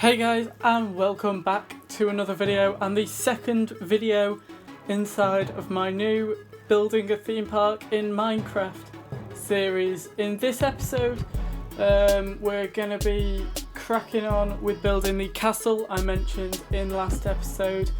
Hey guys, and welcome back to another video, and the second video inside of my new Building a Theme Park in Minecraft series. In this episode, we're going to be cracking on with building the castle I mentioned in last episode.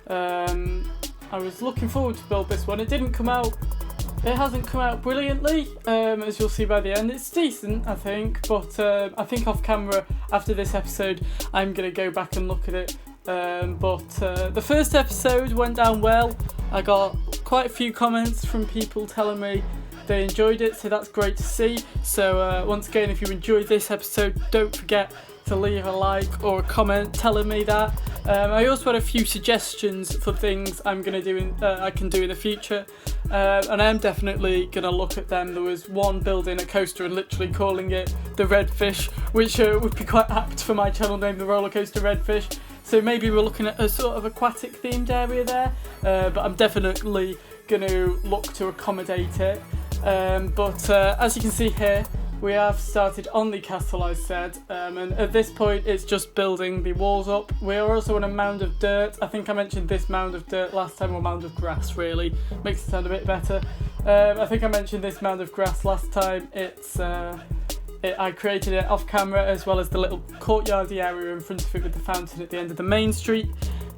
I was looking forward to build this one. It hasn't come out brilliantly, as you'll see by the end. It's decent, I think, but I think off camera after this episode I'm going to go back and look at it. But the first episode went down well. I got quite a few comments from people telling me they enjoyed it, so that's great to see. So once again, if you enjoyed this episode, don't forget to leave a like or a comment telling me that. I also had a few suggestions for things I'm going to do I can do in the future, and I am definitely going to look at them. There was one building a coaster and literally calling it the Redfish, which would be quite apt for my channel name, the Roller Coaster Redfish. So maybe we're looking at a sort of aquatic themed area there, but I'm definitely going to look to accommodate it. But as you can see here, we have started on the castle, I said, and at this point it's just building the walls up. We are also on a mound of dirt. I think I mentioned this mound of dirt last time, or mound of grass really, makes it sound a bit better. I think I mentioned this mound of grass last time. I created it off camera, as well as the little courtyardy area in front of it with the fountain at the end of the main street.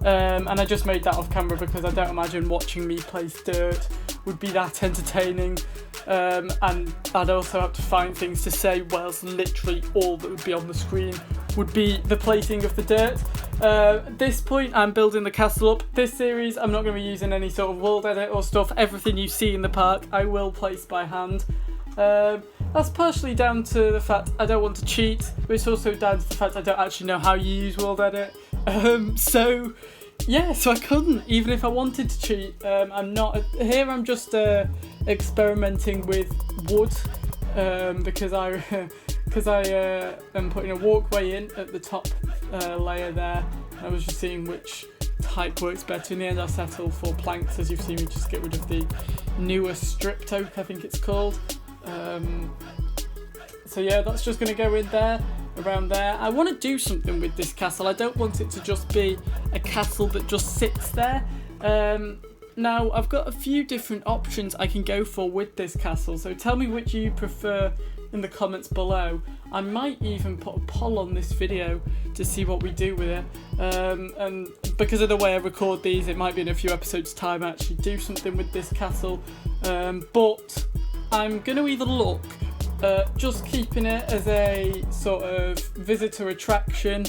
And I just made that off camera because I don't imagine watching me place dirt would be that entertaining. And I'd also have to find things to say, whilst literally all that would be on the screen would be the placing of the dirt. At this point I'm building the castle up. This series I'm not going to be using any sort of world edit or stuff. Everything you see in the park I will place by hand. That's partially down to the fact I don't want to cheat, but it's also down to the fact I don't actually know how you use world edit. So I couldn't, even if I wanted to cheat. I'm not here. I'm just experimenting with wood, because I am putting a walkway in at the top layer there. I was just seeing which type works better. In the end I settled for planks, as you've seen me just get rid of the newer stripped oak, I think it's called. So yeah, that's just going to go in there, around there. I want to do something with this castle. I don't want it to just be a castle that just sits there. Now, I've got a few different options I can go for with this castle, so tell me which you prefer in the comments below. I might even put a poll on this video to see what we do with it. And because of the way I record these, it might be in a few episodes' time I actually do something with this castle. But I'm going to either look just keeping it as a sort of visitor attraction,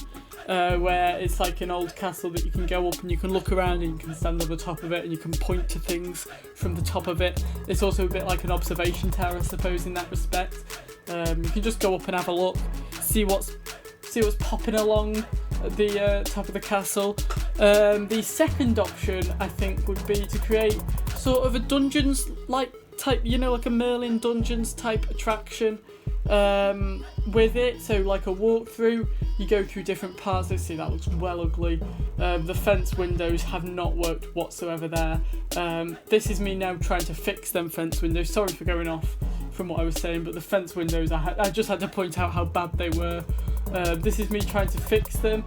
where it's like an old castle that you can go up and you can look around and you can stand on the top of it and you can point to things from the top of it. It's also a bit like an observation tower, I suppose, in that respect. You can just go up and have a look, see what's popping along at the top of the castle. The second option, I think, would be to create sort of a dungeons-like type, like a Merlin Dungeons type attraction with it. So like a walkthrough, you go through different parts. Let's see, that looks well ugly. The fence windows have not worked whatsoever there. This is me now trying to fix them fence windows. Sorry for going off from what I was saying, but the fence windows, I just had to point out how bad they were. This is me trying to fix them.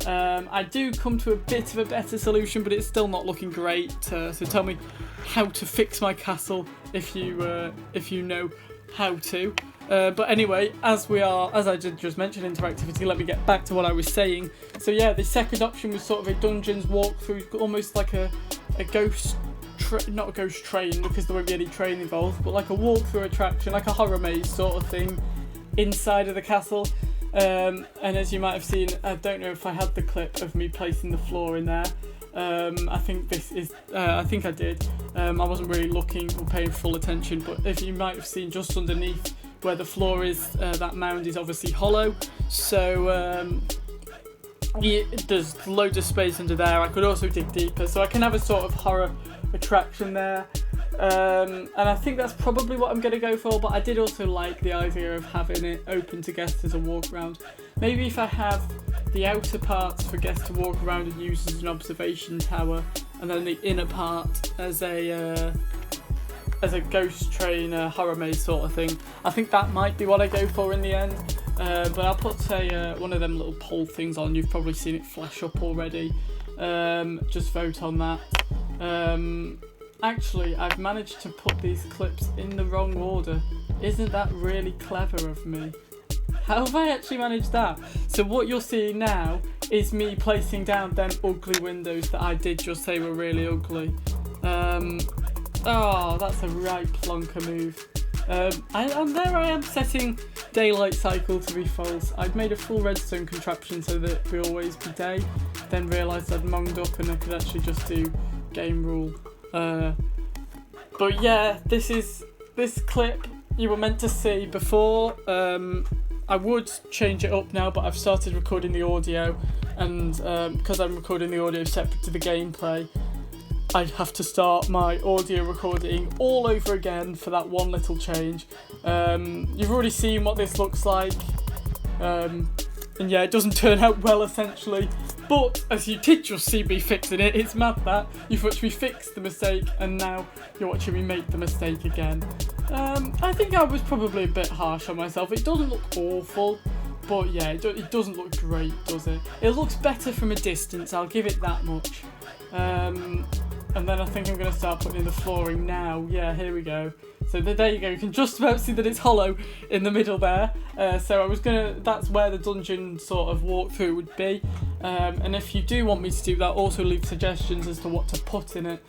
I do come to a bit of a better solution, but it's still not looking great. So tell me how to fix my castle if you know how to. But anyway, as I just mentioned, interactivity, let me get back to what I was saying. So yeah, the second option was sort of a dungeons walkthrough, almost like a ghost not a ghost train, because there won't be any train involved, but like a walkthrough attraction, like a horror maze sort of thing inside of the castle. And as you might have seen, I don't know if I had the clip of me placing the floor in there. I think I did. I wasn't really looking or paying full attention, but if you might have seen just underneath where the floor is, that mound is obviously hollow. So there's loads of space under there. I could also dig deeper, so I can have a sort of horror attraction there. And I think that's probably what I'm going to go for, but I did also like the idea of having it open to guests as a walk around. Maybe if I have the outer parts for guests to walk around and use as an observation tower, and then the inner part as a ghost train, horror maze sort of thing. I think that might be what I go for in the end. but I'll put one of them little poll things on. You've probably seen it flash up already. Just vote on that. Actually, I've managed to put these clips in the wrong order. Isn't that really clever of me? How have I actually managed that? So what you're seeing now is me placing down them ugly windows that I did just say were really ugly. Oh, that's a right plonker move. And there I am setting daylight cycle to be false. I'd made a full redstone contraption so that it would always be day, then realised I'd monged up and I could actually just do game rule. But yeah, this clip you were meant to see before. I would change it up now, but I've started recording the audio, and because I'm recording the audio separate to the gameplay, I'd have to start my audio recording all over again for that one little change. You've already seen what this looks like, and yeah, it doesn't turn out well essentially, but as you did just see me fixing it, it's mad that you've watched me fix the mistake and now you're watching me make the mistake again. I think I was probably a bit harsh on myself. It doesn't look awful, but yeah, it doesn't look great, does it? It looks better from a distance, I'll give it that much. And then I think I'm going to start putting in the flooring now. Yeah, here we go. So there you go, you can just about see that it's hollow in the middle there. So that's where the dungeon sort of walkthrough would be. And if you do want me to do that, also leave suggestions as to what to put in it.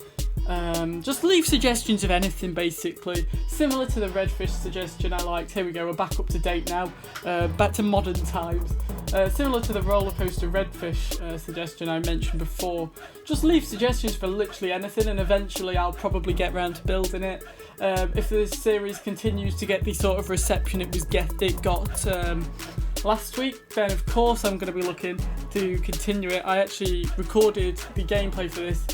Just leave suggestions of anything basically, similar to the redfish suggestion I liked. Here we go, we're back up to date now, back to modern times. Similar to the roller coaster redfish suggestion I mentioned before. Just leave suggestions for literally anything and eventually I'll probably get around to building it. If this series continues to get the sort of reception it got last week, then of course I'm going to be looking to continue it. I actually recorded the gameplay for this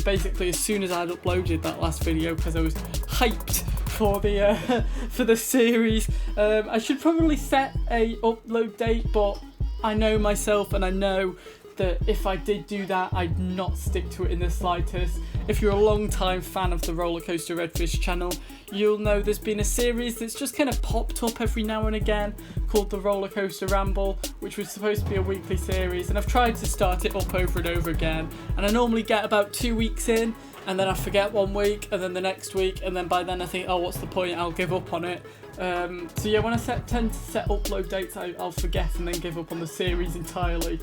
basically as soon as I'd uploaded that last video because I was hyped for the series. I should probably set a upload date, but I know myself and I know that if I did do that, I'd not stick to it in the slightest. If you're a long time fan of the Roller Coaster Redfish channel, you'll know there's been a series that's just kind of popped up every now and again called the Roller Coaster Ramble, which was supposed to be a weekly series, and I've tried to start it up over and over again, and I normally get about 2 weeks in, and then I forget 1 week, and then the next week, and then by then I think, oh, what's the point, I'll give up on it. So yeah, when I tend to set upload dates, I'll forget and then give up on the series entirely.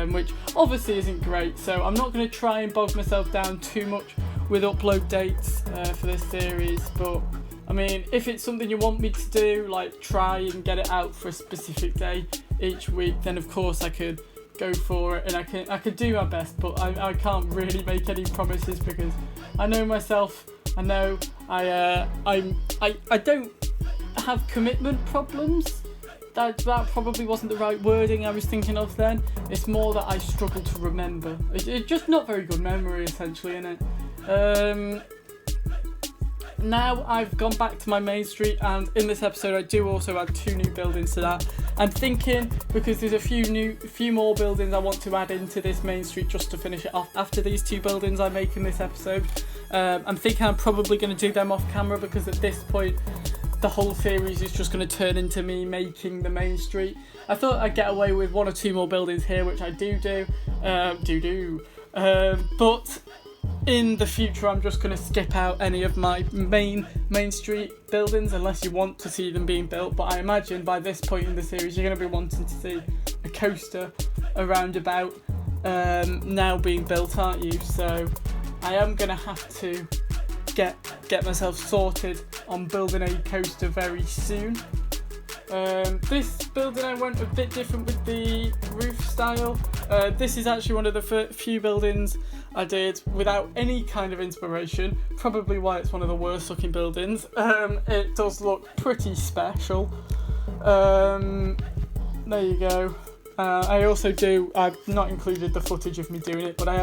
Which obviously isn't great, so I'm not going to try and bog myself down too much with upload dates for this series, but I mean, if it's something you want me to do, like try and get it out for a specific day each week, then of course I could go for it and I could do my best, but I can't really make any promises because I know myself. I know I don't have commitment problems. That probably wasn't the right wording I was thinking of then. It's more that I struggle to remember. It's just not very good memory, essentially, innit? Now I've gone back to my main street, and in this episode I do also add 2 new buildings to that. I'm thinking, because there's a few more buildings I want to add into this main street just to finish it off after these 2 buildings I make in this episode. I'm thinking I'm probably going to do them off camera because at this point the whole series is just going to turn into me making the main street. I thought I'd get away with 1 or 2 more buildings here, which I do. But in the future I'm just going to skip out any of my main street buildings unless you want to see them being built. But I imagine by this point in the series you're going to be wanting to see a coaster around about now being built, aren't you? So I am going to have to get myself sorted on building a coaster very soon. This building I went a bit different with the roof style. This is actually one of the few buildings I did without any kind of inspiration, probably why it's one of the worst looking buildings. It does look pretty special. There you go. I've not included the footage of me doing it, but I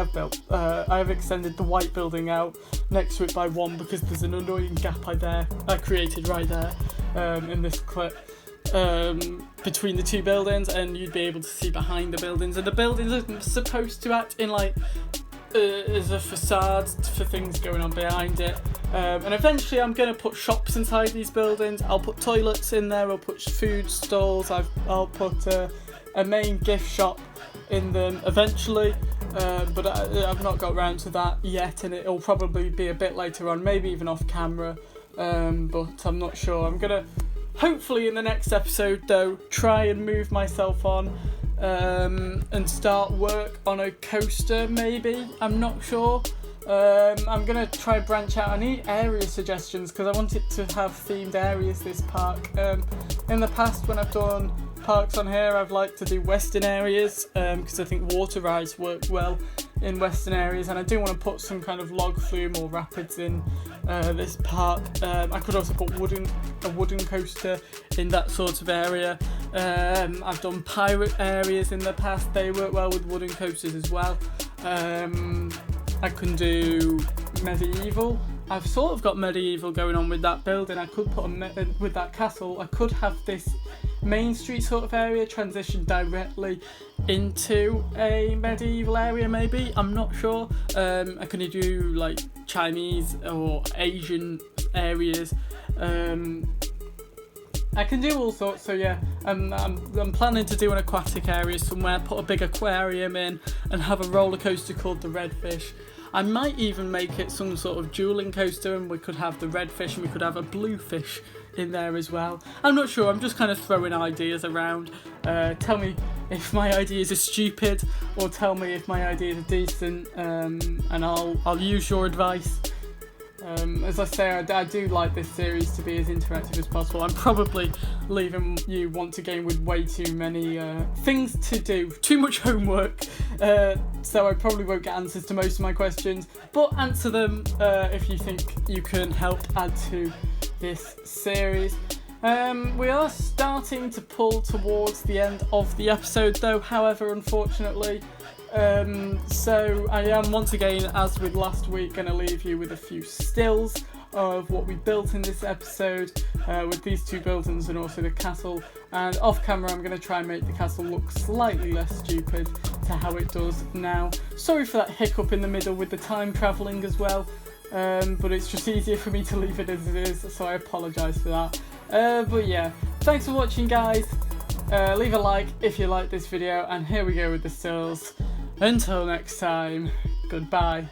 have extended the white building out next to it by 1 because there's an annoying gap I created right there in this clip between the 2 buildings, and you'd be able to see behind the buildings, and the buildings are supposed to act in like as a facade for things going on behind it. And eventually I'm going to put shops inside these buildings. I'll put toilets in there, I'll put food stalls, I'll put a main gift shop in them eventually, but I've not got around to that yet, and it'll probably be a bit later on, maybe even off camera, but I'm not sure. I'm going to, hopefully in the next episode though, try and move myself on and start work on a coaster maybe, I'm not sure. I'm going to try branch out. I need area suggestions because I want it to have themed areas, this park. In the past when I've done parks on here, I've liked to do western areas because I think water rides work well in western areas, and I do want to put some kind of log flume or rapids in this park. I could also put a wooden coaster in that sort of area. I've done pirate areas in the past, they work well with wooden coasters as well. I can do medieval. I've sort of got medieval going on with that building. I could put with that castle. I could have this main street sort of area transition directly into a medieval area maybe. I'm not sure. I can do like Chinese or Asian areas. I can do all sorts, so yeah, I'm planning to do an aquatic area somewhere, put a big aquarium in and have a roller coaster called the Redfish. I might even make it some sort of dueling coaster, and we could have the Redfish and we could have a Bluefish in there as well. I'm not sure, I'm just kind of throwing ideas around. Tell me if my ideas are stupid, or tell me if my ideas are decent, and I'll use your advice. As I say, I do like this series to be as interactive as possible. I'm probably leaving you want to game with way too many things to do, too much homework, so I probably won't get answers to most of my questions, but answer them if you think you can help add to this series. We are starting to pull towards the end of the episode though, however, unfortunately. So I am once again, as with last week, going to leave you with a few stills of what we built in this episode with these two buildings and also the castle. And off camera I'm going to try and make the castle look slightly less stupid to how it does now. Sorry for that hiccup in the middle with the time travelling as well, but it's just easier for me to leave it as it is, so I apologise for that. But yeah, thanks for watching guys. Leave a like if you like this video, and here we go with the stills. Until next time, goodbye.